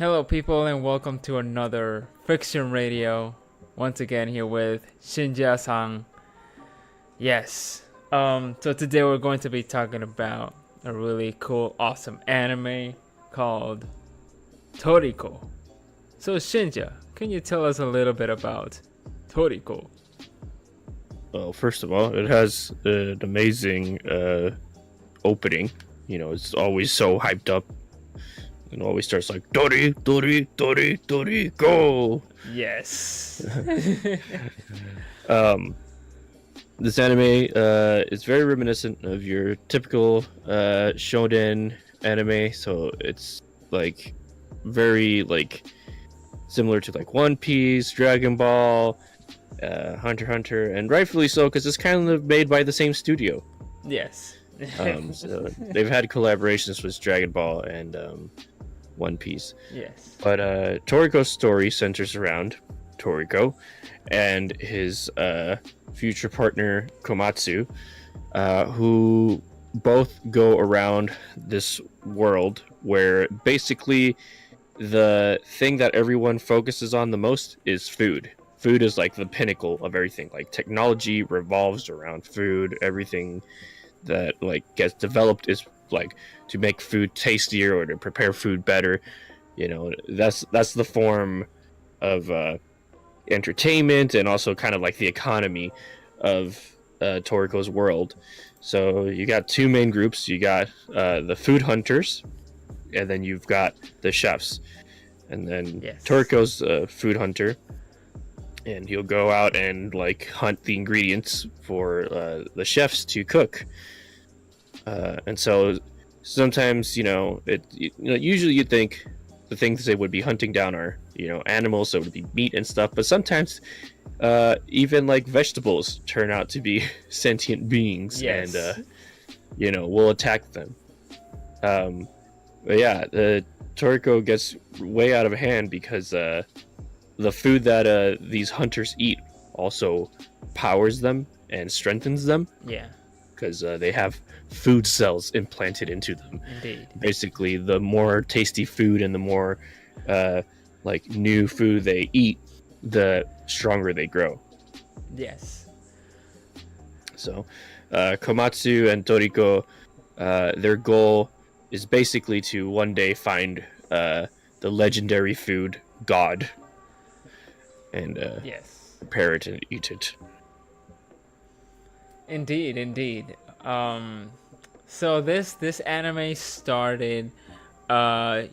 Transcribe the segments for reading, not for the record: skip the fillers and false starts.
Hello people and welcome to another Fyxshion Radio. Once again here with Shinja-san. Yes. So today we're going to be talking about a really cool, awesome anime called Toriko. So Shinja, can you tell us a little bit about Toriko? Well, first of all, it has an amazing opening. You know, it's always so hyped up. It always starts like Tori, Tori, Tori, Tori, go. Yes. This anime is very reminiscent of your typical shonen anime. So it's like very like similar to like One Piece, Dragon Ball, Hunter x Hunter, and rightfully so because it's kind of made by the same studio. Yes. So they've had collaborations with Dragon Ball and One Piece. Yes. But Toriko's story centers around Toriko and his future partner Komatsu, who both go around this world where basically the thing that everyone focuses on the most is food. Food is like the pinnacle of everything. Like technology revolves around food. Everything that like gets developed is like to make food tastier or to prepare food better. You know, that's the form of entertainment and also kind of like the economy of Toriko's world. So you got two main groups. You got the food hunters, and then you've got the chefs. And then Yes. Toriko's a food hunter, and he'll go out and like hunt the ingredients for the chefs to cook. And so sometimes, usually you'd think the things they would be hunting down are, animals, so it would be meat and stuff. But sometimes even like vegetables turn out to be sentient beings. Yes. And, will attack them. But yeah, Toriko gets way out of hand because the food that these hunters eat also powers them and strengthens them. Yeah. Because they have food cells implanted into them. Indeed. Basically, the more tasty food and the more like new food they eat, the stronger they grow. Yes. So Komatsu and Toriko, their goal is basically to one day find the legendary food God and Yes. prepare it and eat it. Indeed. So this anime started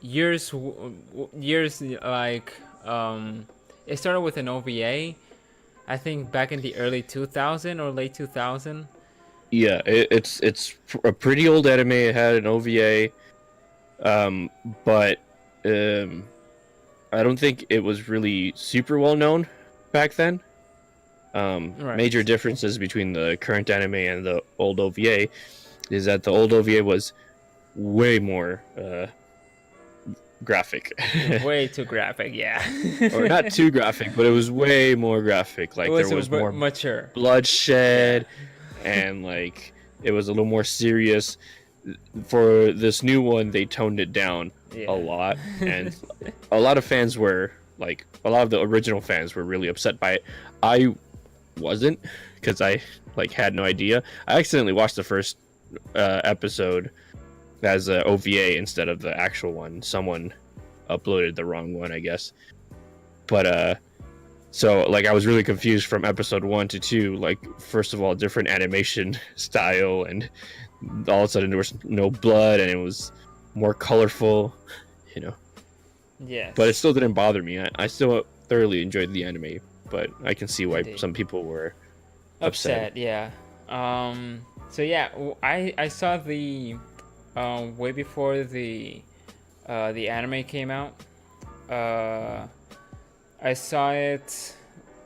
years like it started with an OVA, I think back in the early 2000 or late 2000. Yeah, it's a pretty old anime. It had an OVA, but I don't think it was really super well known back then. Right. Major differences between the current anime and the old OVA is that the old OVA was way more graphic. Way too graphic, yeah. Or not too graphic, but it was way more graphic. Like there was more mature bloodshed, and like it was a little more serious. For this new one, they toned it down a lot, and a lot of fans were like, a lot of the original fans were really upset by it. I wasn't, because I like had no idea. I accidentally watched the first episode as a OVA instead of the actual one. Someone uploaded the wrong one, I guess. But so like I was really confused from episode 1 to 2. Like, first of all, different animation style, and all of a sudden there was no blood and it was more colorful, Yes. but it still didn't bother me. I still thoroughly enjoyed the anime, but I can see why some people were upset. Yeah. So yeah, I saw the way before the anime came out. I saw it.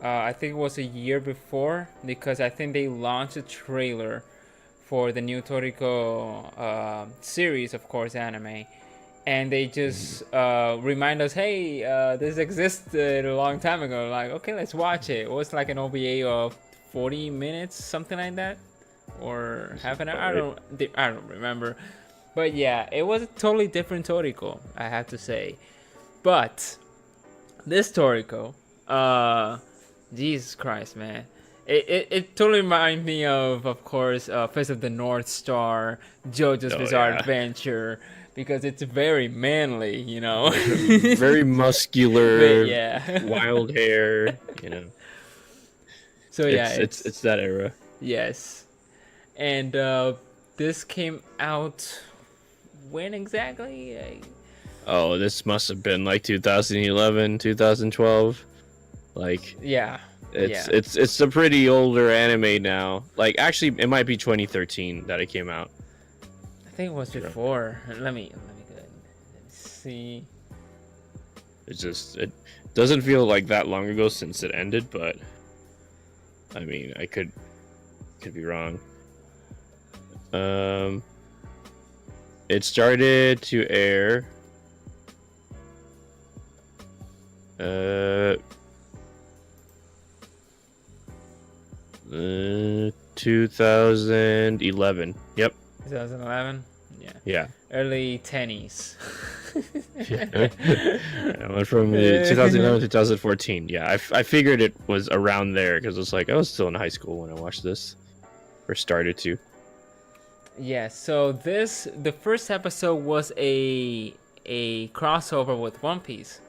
I think it was a year before, because I think they launched a trailer for the new Toriko series, of course, anime. And they just remind us, hey, this existed a long time ago. Like, okay, let's watch it. It was like an OVA of 40 minutes, something like that, or half an hour. I don't remember. But yeah, it was a totally different Toriko, I have to say. But this Toriko, Jesus Christ, man. It totally reminds me of course, Fist of the North Star, JoJo's Bizarre Adventure, because it's very manly, you know. Very muscular, yeah. wild hair, you know. So yeah, it's that era. Yes. And this came out when exactly? Oh, this must have been like 2011, 2012. Like, yeah. It's a pretty older anime now. Like, actually, it might be 2013 that it came out. I think it was before. Let me see. It doesn't feel like that long ago since it ended, but I mean, I could be wrong. It started to air 2011. Yep. 2011. Yeah. Yeah. Early 10s. I went from 2011 to 2014. Yeah, I figured it was around there because it's like I was still in high school when I watched this, or started to. Yeah. So the first episode was a crossover with One Piece.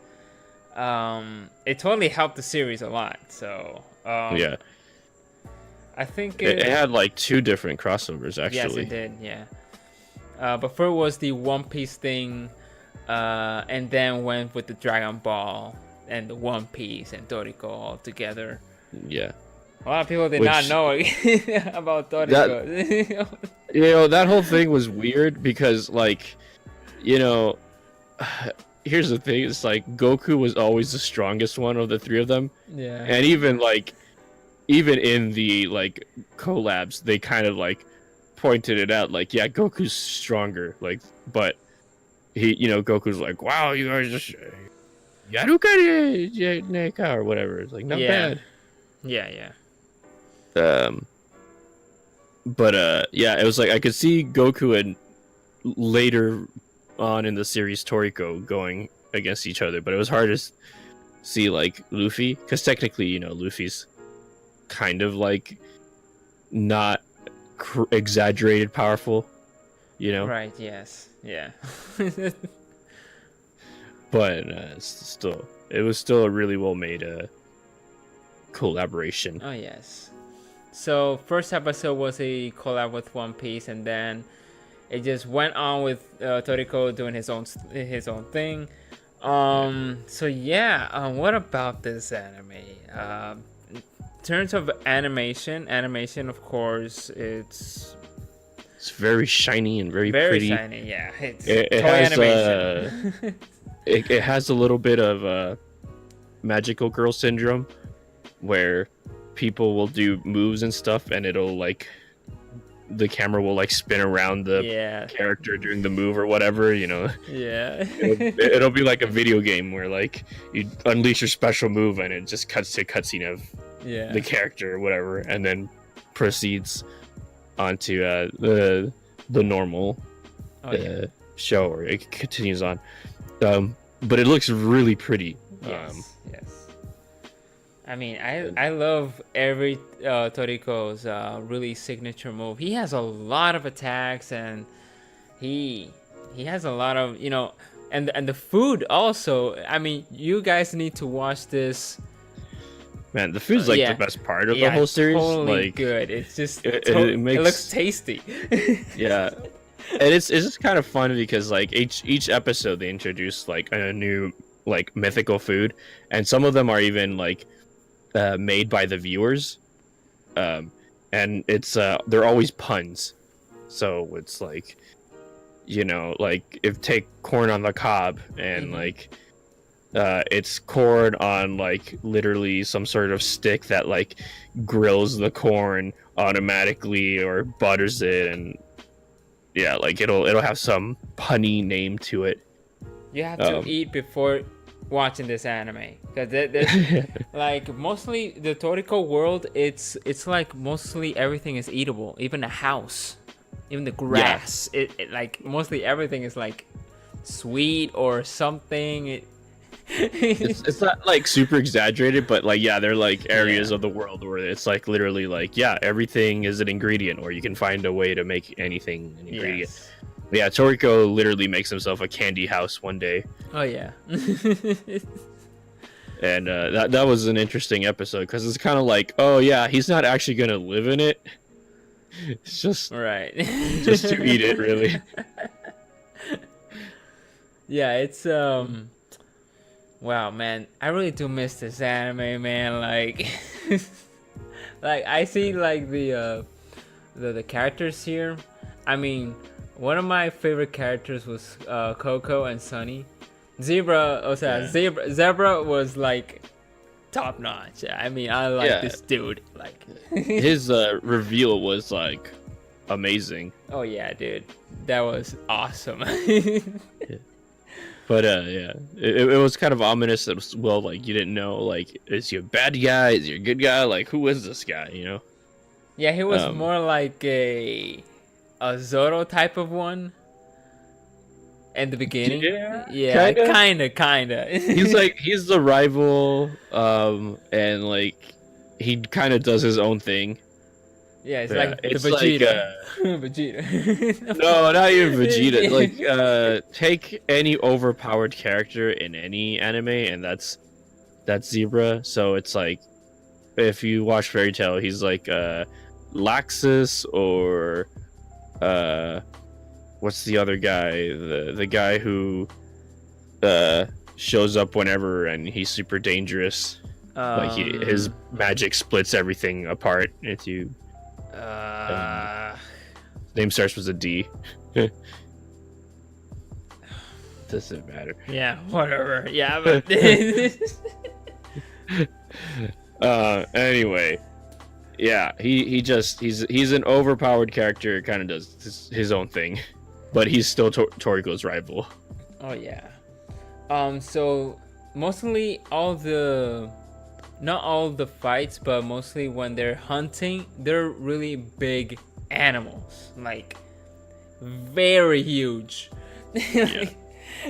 It totally helped the series a lot. So yeah. I think it had like 2 different crossovers actually. Yes, it did. Yeah. But first was the One Piece thing, and then went with the Dragon Ball and the One Piece and Toriko all together. Yeah. A lot of people did not know about Toriko. That whole thing was weird because, like, here's the thing: it's like Goku was always the strongest one of the 3 of them. Yeah. And even in the like collabs, they kind of like pointed it out, like, yeah, Goku's stronger, like, but he, Goku's like, wow, you guys just Yaruka Neka or whatever. It's like not bad. Yeah. But yeah, it was like I could see Goku and later on in the series Toriko going against each other, but it was hard to see like Luffy, because technically, Luffy's kind of like not exaggerated powerful, Right. Yes. Yeah. But it was still a really well made collaboration. Oh yes. So first episode was a collab with One Piece, and then it just went on with Toriko doing his own thing. So yeah. What about this anime? In terms of animation, of course, it's very shiny and very pretty. Shiny, yeah. It's it toy has animation. It has a little bit of magical girl syndrome, where people will do moves and stuff, and it'll like the camera will like spin around the character during the move or whatever. Yeah. It'll be like a video game where like you unleash your special move and it just cuts to cutscene of the character or whatever, and then proceeds onto the normal show, or it continues on. But it looks really pretty. Yes. I mean, I love every Toriko's really signature move. He has a lot of attacks, and he has a lot of and the food also. I mean, you guys need to watch this. Man, the food's like the best part of the whole series. Totally like good. It's just it looks tasty. Yeah, and it's just kind of fun because like each episode they introduce like a new like mythical food, and some of them are even like made by the viewers, and it's they're always puns. So it's like like if take corn on the cob, and like it's corn on like literally some sort of stick that like grills the corn automatically or butters it, and like it'll have some punny name to it. You have to eat before watching this anime, because like mostly the Toriko world, it's like mostly everything is eatable, even the house, even the grass. It like mostly everything is like sweet or something. It's not like super exaggerated, but like yeah, they're like areas Yeah. of the world where it's like literally like yeah, everything is an ingredient, or you can find a way to make anything an ingredient. Yes. But yeah, Toriko literally makes himself a candy house one day, Oh yeah. and that was an interesting episode because it's kind of like oh yeah, he's not actually gonna live in it. It's Right. just to eat it, really. Yeah, it's wow, man, I really do miss this anime, man. Like, like I see like the characters here. I mean, one of my favorite characters was Coco and Sunny. Zebra was like top notch. I mean, I like this dude. Like, his reveal was like amazing. oh yeah, dude, that was awesome. But yeah, it was kind of ominous as well. Like you didn't know, like is he a bad guy? Is he a good guy? Like who is this guy? You know? Yeah, he was more like a Zoro type of one in the beginning. Yeah, kinda. he's the rival, and like he kind of does his own thing. Yeah, it's Yeah, like it's the like, Vegeta. Vegeta. No, not even Vegeta. Like take any overpowered character in any anime, and that's Zebra. So it's like if you watch Fairy Tail, he's like Laxus or what's the other guy? The guy who shows up whenever and he's super dangerous. Like his magic splits everything apart into. Name starts with a D. Doesn't matter. Yeah, whatever. Yeah, but anyway, yeah, he's an overpowered character. Kind of does his own thing, but he's still Toriko's rival. oh yeah. So mostly not all the fights, but mostly when they're hunting, they're really big animals, like very huge. Yeah.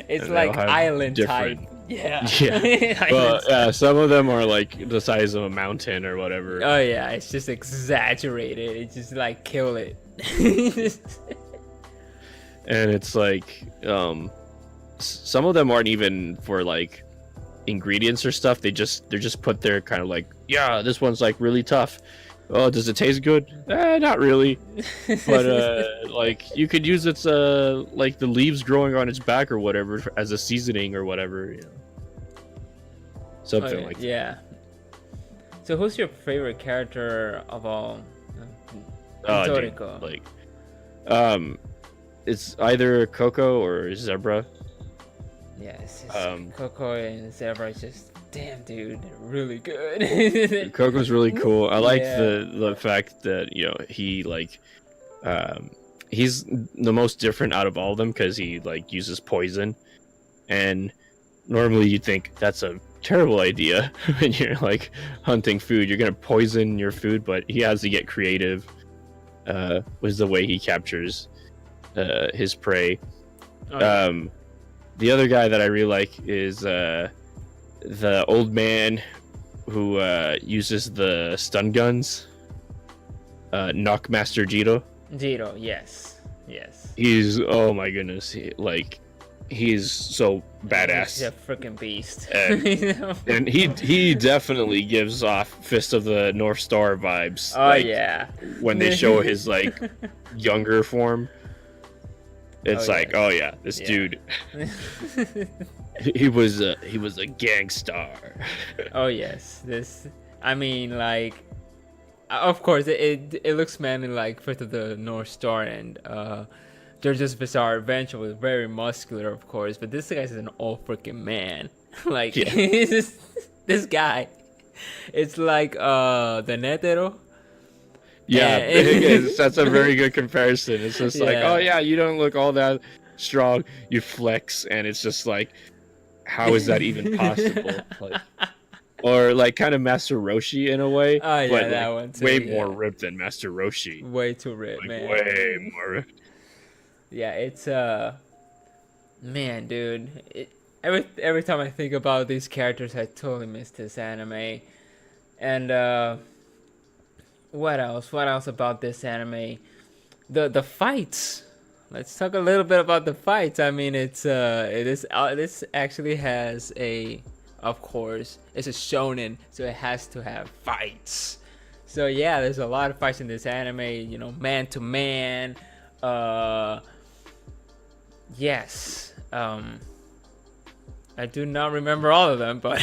It's And like they'll have island different- type. Yeah. Yeah. Well, yeah, some of them are like the size of a mountain or whatever. Oh yeah, it's just exaggerated. It's just like kill it. And it's like some of them aren't even for like ingredients or stuff. They're just put there kind of like, yeah, this one's like really tough. Oh, does it taste good? Not really. But like you could use its like the leaves growing on its back or whatever as a seasoning or whatever, you know. Something like that. Yeah. So who's your favorite character of all? Oh, Toriko. dude, like it's either Coco or Zebra. Yes, Um, Coco and Zebra is just damn, dude, they're really good. Coco's really cool. I like Yeah. the fact that, you know, he like he's the most different out of all of them because he like uses poison, and normally you'd think that's a terrible idea when you're like hunting food. You're gonna poison your food, but he has to get creative with the way he captures his prey. Oh, yeah. The other guy that I really like is the old man who uses the stun guns. Knockmaster Jiro. Jiro, yes. He's, oh my goodness, he's so badass. He's a freaking beast. And- You know? And he definitely gives off Fist of the North Star vibes. Oh like, yeah. when they show his like younger form, it's Oh, like, yeah. oh yeah, this Yeah. dude, he was a gangstar. Oh yes, I mean, like, of course, it looks manly like Fifth of the North Star, and JoJo's Bizarre Adventure was very muscular, of course, but this guy's an old freaking man. Like, Yeah. this guy, it's like the Netero. Yeah, And- it is. That's a very good comparison. It's just like, Yeah. oh yeah, you don't look all that strong. You flex, and it's just like, how is that even possible? Like, or like kind of Master Roshi in a way. Oh, yeah, but that like, one too, way yeah. more ripped than Master Roshi. Way too ripped, Like man. way more ripped. Yeah, it's man, dude. every time I think about these characters, I totally miss this anime. And what else? What else about this anime? The fights. Let's talk a little bit about the fights. I mean, this actually has of course, it's a shonen, so it has to have fights. So yeah, there's a lot of fights in this anime. You know, man to man. Yes. I do not remember all of them, but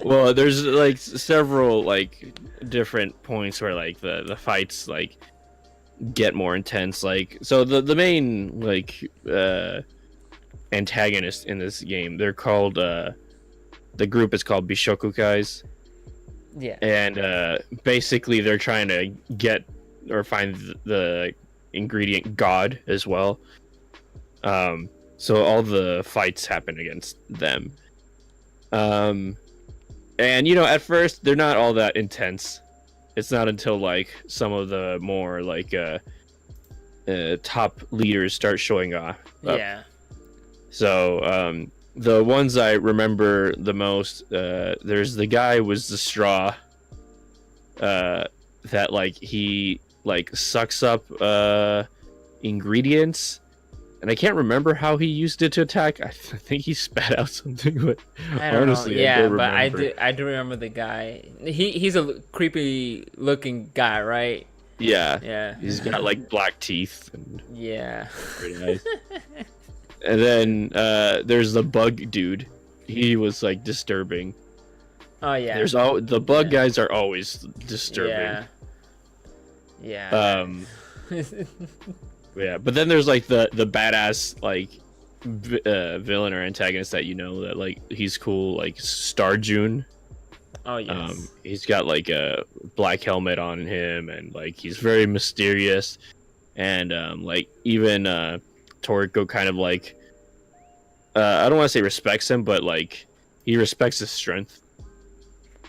well, there's like several like different points where like the fights like get more intense. Like, so the main like antagonist in this game, they're called the group is called Bishokukais. Yeah. And basically they're trying to get or find the ingredient God as well. So all the fights happen against them. And you know, at first they're not all that intense. It's not until like some of the more like top leaders start showing up. Yeah. So the ones I remember the most, there's the guy with the straw that like he like sucks up ingredients. And I can't remember how he used it to attack. I think he spat out something, but I don't honestly, know. Yeah, but remember. I do remember the guy. He's a creepy looking guy, right? Yeah. Yeah. He's got like black teeth and yeah. pretty nice. And then there's the bug dude. He was like disturbing. Oh yeah. The bug guys are always disturbing. Yeah. Yeah, but then there's like the badass like villain or antagonist that you know that like he's cool, like Star June. Oh yes. He's got like a black helmet on him, and like he's very mysterious, and like even Toriko kind of like I don't want to say respects him, but like he respects his strength.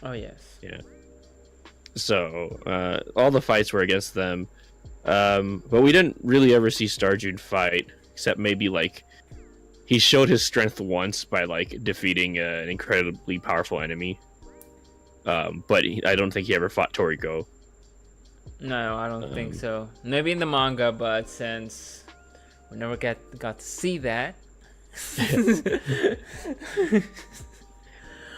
Oh yes. Yeah. So all the fights were against them. But we didn't really ever see Star June fight, except maybe like he showed his strength once by like defeating an incredibly powerful enemy. But I don't think he ever fought Toriko. No, I don't think so. Maybe in the manga, but since we never got to see that.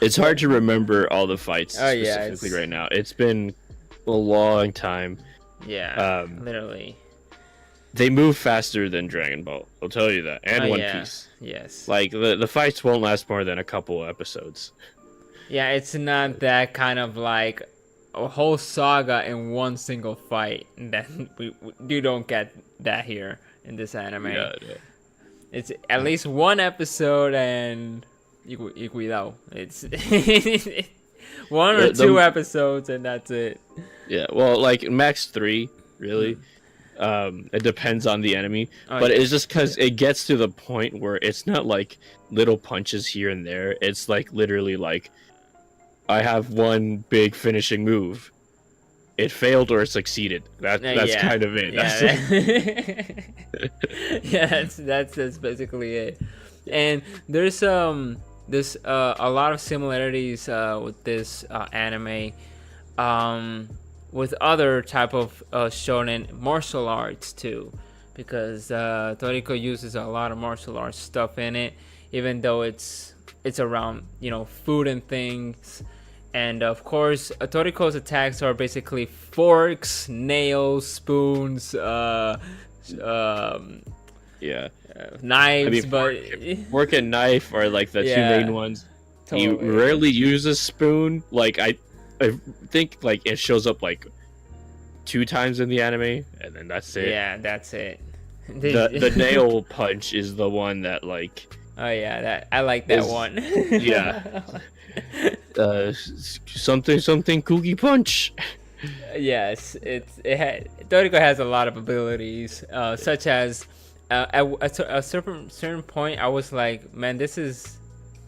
It's hard to remember all the fights specifically right now. It's been a long time. Yeah, literally. They move faster than Dragon Ball, I'll tell you that, and One Piece. Yes. Like the fights won't last more than a couple episodes. Yeah, it's not that kind of like a whole saga in one single fight. That you don't get that here in this anime. Yeah. It's at least one episode and cuidado. It's one or two episodes and that's it. Yeah, well, like max 3, really. It depends on the enemy, but it's just because it gets to the point where it's not like little punches here and there. It's like literally like, I have one big finishing move. It failed or it succeed. That's kind of it. Yeah, that's basically it. And there's a lot of similarities with this anime. With other type of shonen martial arts too, because Toriko uses a lot of martial arts stuff in it, even though it's around food and things. And of course, Toriko's attacks are basically forks, nails, spoons, knives. Fork and knife are like the two main ones. Totally. He rarely uses spoon. Like I think like it shows up like 2 times in the anime, and then that's it. Yeah, that's it. The nail punch is the one that like. Oh yeah, I like that one. Yeah. Something cookie punch. Yes, Toriko has a lot of abilities, such as at a certain point I was like, man,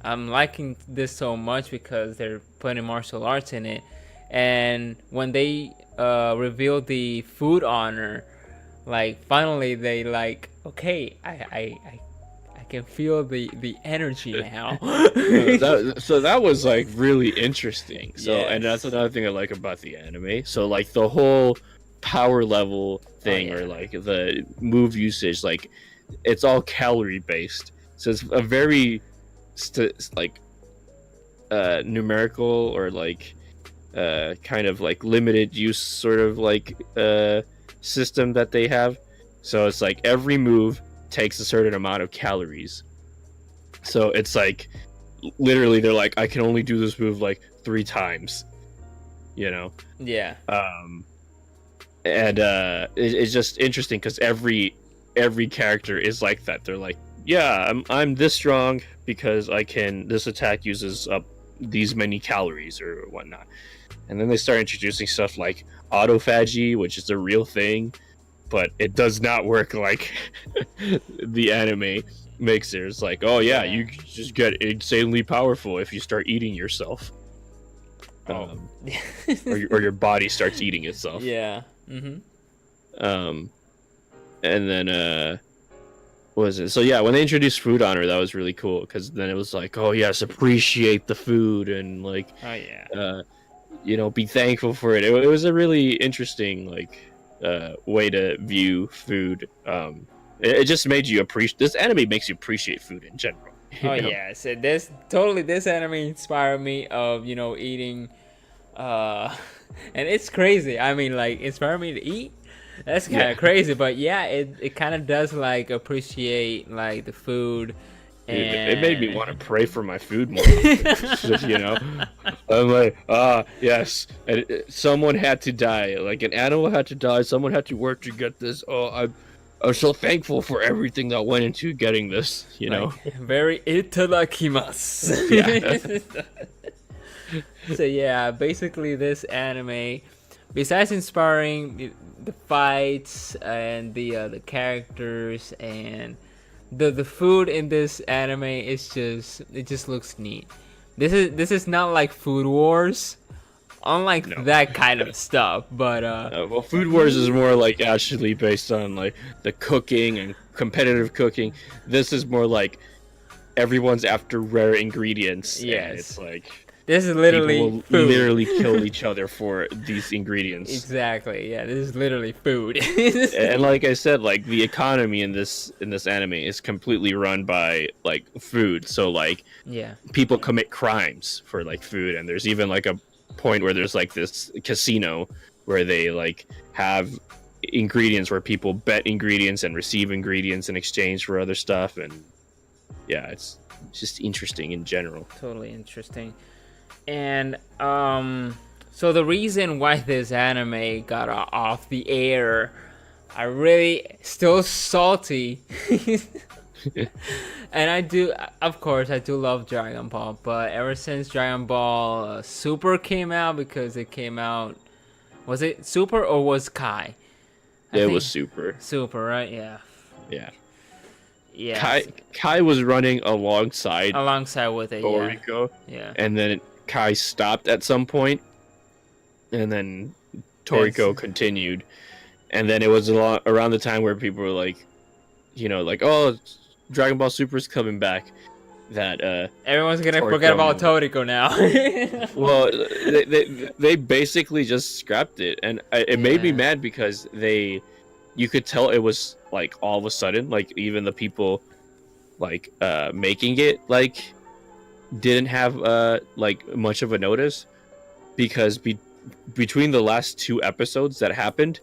I'm liking this so much because they're putting martial arts in it. And when they revealed the food honor, like finally they like, okay, I can feel the energy now. So that was like really interesting. So and that's Yes. another thing I like about the anime. So like the whole power level thing, or like the move usage, like it's all calorie based. So it's a very numerical, or like kind of like limited use sort of like system that they have. So it's like every move takes a certain amount of calories. So it's like literally they're like, I can only do this move like 3 times, you know. Yeah. And it's just interesting because every character is like that. They're like, yeah, I'm this strong because this attack uses up these many calories or whatnot. And then they start introducing stuff like autophagy, which is a real thing, but it does not work like the anime makes it. It's like, oh yeah, you just get insanely powerful if you start eating yourself. Or your body starts eating itself. Yeah. And then what was it? So yeah, when they introduced food on her, that was really cool, because then it was like, oh yes, appreciate the food, and like, be thankful for it. It was a really interesting like way to view food. It just made you appreciate. This anime makes you appreciate food in general. Yeah. So this anime inspired me of eating, and it's crazy. I mean, like, inspired me to eat. That's kind of crazy, but yeah, it kind of does like appreciate like the food. And it made me want to pray for my food more. I'm like, yes, and someone had to die. Like an animal had to die. Someone had to work to get this. I'm so thankful for everything that went into getting this. Very itadakimasu. Yeah. So yeah, basically this anime, besides inspiring the fights and the characters and the food in this anime, it just looks neat. This is not like Food Wars, unlike that kind of stuff. But well, Food Wars is more like actually based on like the cooking and competitive cooking. This is more like everyone's after rare ingredients. Yes. And it's like, this is literally people will food. literally kill each other for these ingredients. Exactly. Yeah, this is literally food. And like I said, like the economy in this anime is completely run by like food. So like, people commit crimes for like food, and there's even like a point where there's like this casino where they like have ingredients where people bet ingredients and receive ingredients in exchange for other stuff. And yeah, it's just interesting in general. Totally interesting. And so the reason why this anime got off the air, I really still salty. And I do love Dragon Ball, but ever since Dragon Ball Super came out, because it came out, was it Super or was Kai? It was Super. Super, right? Yeah. Yeah. Kai was running alongside with it. Toriko. Yeah. And then Kai stopped at some point, and then Toriko continued. And then it was around the time where people were like, like, oh, Dragon Ball Super's coming back. That everyone's gonna forget about Toriko now. Well, they basically just scrapped it, and it made me mad because you could tell it was like all of a sudden, like even the people like making it like didn't have like much of a notice, because between the last 2 episodes that happened,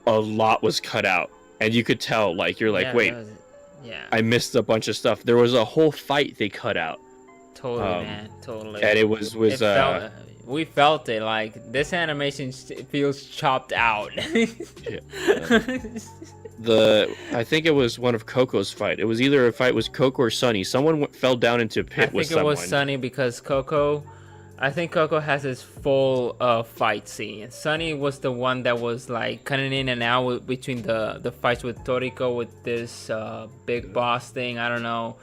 a lot was cut out, and you could tell, like, you're like, wait, I missed a bunch of stuff. There was a whole fight they cut out. Totally, man, totally. And it was we felt it, like this animation feels chopped out. I think it was one of Coco's fight. It was either a fight with Coco or Sunny. Someone fell down into a pit with someone. I think it was Sunny, because Coco has his full fight scene. Sunny was the one that was like cutting in and out between the fights with Toriko with this big boss thing. I don't know.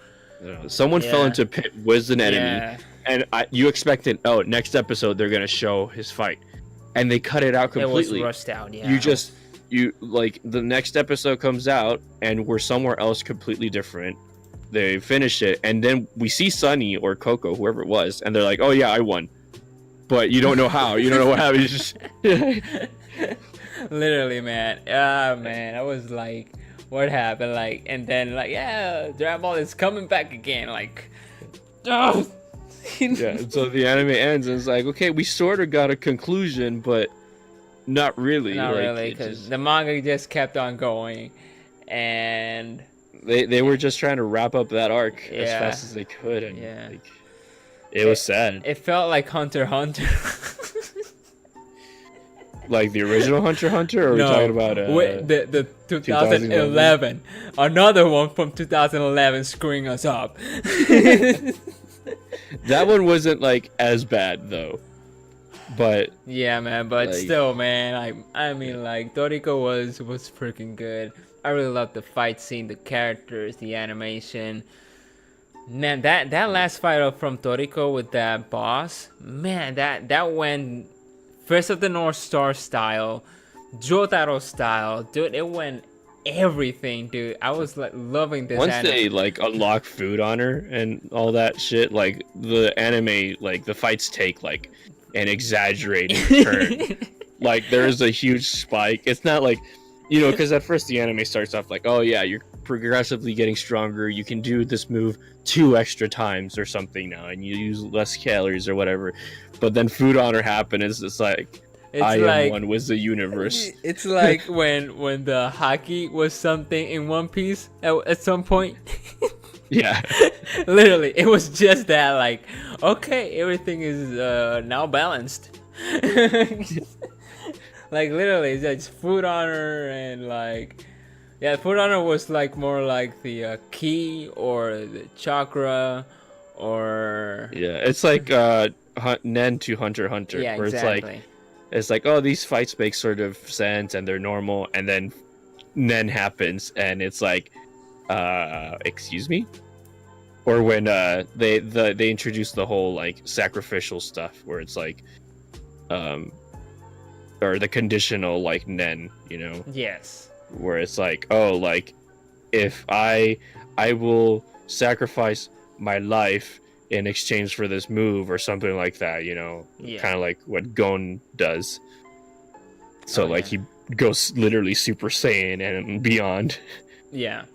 Someone fell into a pit with an enemy, and you expected, next episode they're gonna show his fight, and they cut it out completely. It was rushed out. Yeah. You like, the next episode comes out and we're somewhere else completely different, they finish it, and then we see Sunny or Coco, whoever it was, and they're like, "Oh yeah, I won," but you don't know how. You don't know what happened. Just... Literally, man. Ah, man. I was like, what happened? Like, and then like, yeah, Dragon Ball is coming back again. Like, oh. Yeah. So the anime ends, and it's like, okay, we sort of got a conclusion, but not really. Not like, really, because the manga just kept on going, and they were just trying to wrap up that arc as Yeah. fast as they could, and Yeah. like, it was sad. it felt like Hunter x Hunter. Like the original Hunter x Hunter, or are we talking about wait, the 2011, another one from 2011 screwing us up. That one wasn't like as bad though, but Yeah, man, but like, still, man, I mean, like, Toriko was freaking good. I really loved the fight scene, the characters, the animation. Man, that last fight up from Toriko with that boss, man, that went First of the North Star style, Jotaro style, dude. It went everything, dude. I was like loving this. Once they like unlock Food Honor and all that shit, like the anime, like the fights take like an exaggerated turn. Like there's a huge spike. It's not like, you know, because at first the anime starts off like, oh yeah, you're progressively getting stronger. You can do this move 2 extra times or something now, and you use less calories or whatever. But then Food Honor happened. It's just like, I am one with the universe. It's like when the haki was something in One Piece at some point. Yeah. Literally, it was just that, like, okay, everything is now balanced. Like, literally, it's just Food Honor and, like, yeah, Food Honor was, like, more like the ki or the chakra or... Yeah, it's like Nen to Hunter x Hunter, Yeah, where exactly. it's like, oh, these fights make sort of sense and they're normal, and then Nen happens and it's like, excuse me? Or when they introduce the whole like sacrificial stuff where it's like or the conditional like Nen, you know? Yes. Where it's like, oh, like if I will sacrifice my life in exchange for this move or something like that, you know? Yeah. Kind of like what Gon does. So like he goes literally Super Saiyan and beyond. Yeah.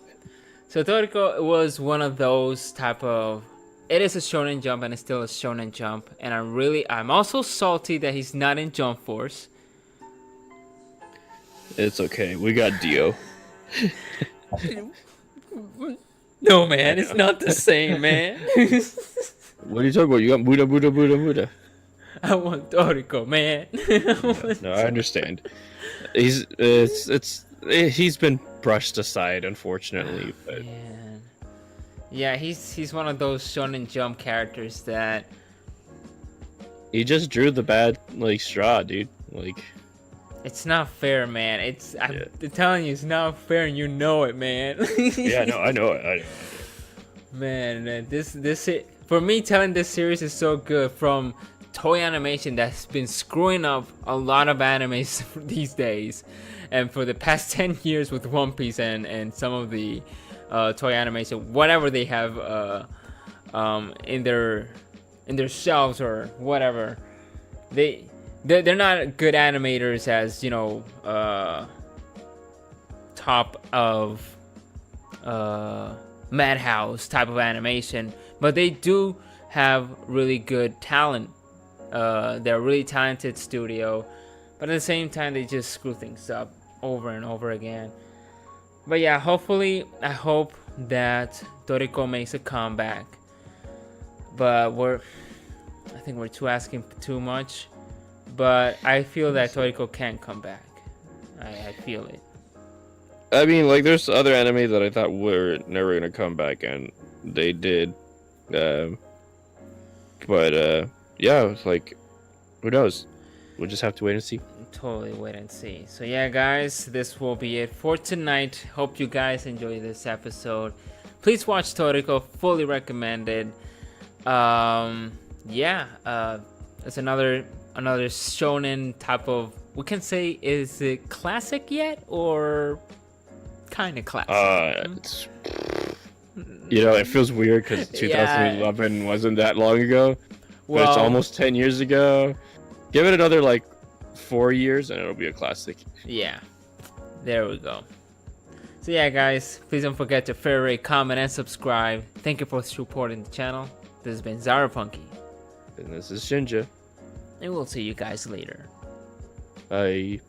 So Toriko was one of those type of... It is a Shonen Jump and it's still a Shonen Jump. And I'm also salty that he's not in Jump Force. It's okay. We got Dio. No, man. It's not the same, man. What are you talking about? You got Buddha. I want Toriko, man. No, I understand. He's been brushed aside, unfortunately. But Man. Yeah, he's one of those Shonen Jump characters that... he just drew the bad like straw, dude. Like, it's not fair, man. I'm telling you, it's not fair, and you know it, man. yeah, no, I know it. Man, this for me, telling this series is so good from Toei Animation that's been screwing up a lot of animes these days, and for the past 10 years with One Piece and some of the Toei Animation, whatever they have in their shelves or whatever, they're not good animators as, you know, top of Madhouse type of animation, but they do have really good talent. They're a really talented studio, but at the same time they just screw things up over and over again. But yeah, hopefully, I hope that Toriko makes a comeback, but I think we're asking too much. But I feel that Toriko can come back. I feel it. I mean, like, there's other anime that I thought were never gonna come back, and they did. But yeah, it's like, who knows? We'll just have to wait and see. Totally wait and see. So yeah, guys, this will be it for tonight. Hope you guys enjoyed this episode. Please watch Toriko. Fully recommended. It's another shonen type of, we can say, is it classic yet or kind of classic? It's You know, it feels weird because Yeah. 2011 wasn't that long ago, but it's Well, almost 10 years ago. Give it another like 4 years and it'll be a classic. yeah. There we go. So yeah, guys, please don't forget to favorite, rate, comment, and subscribe. Thank you for supporting the channel. This has been Zyber, And this is Shinja. and we'll see you guys later. Bye.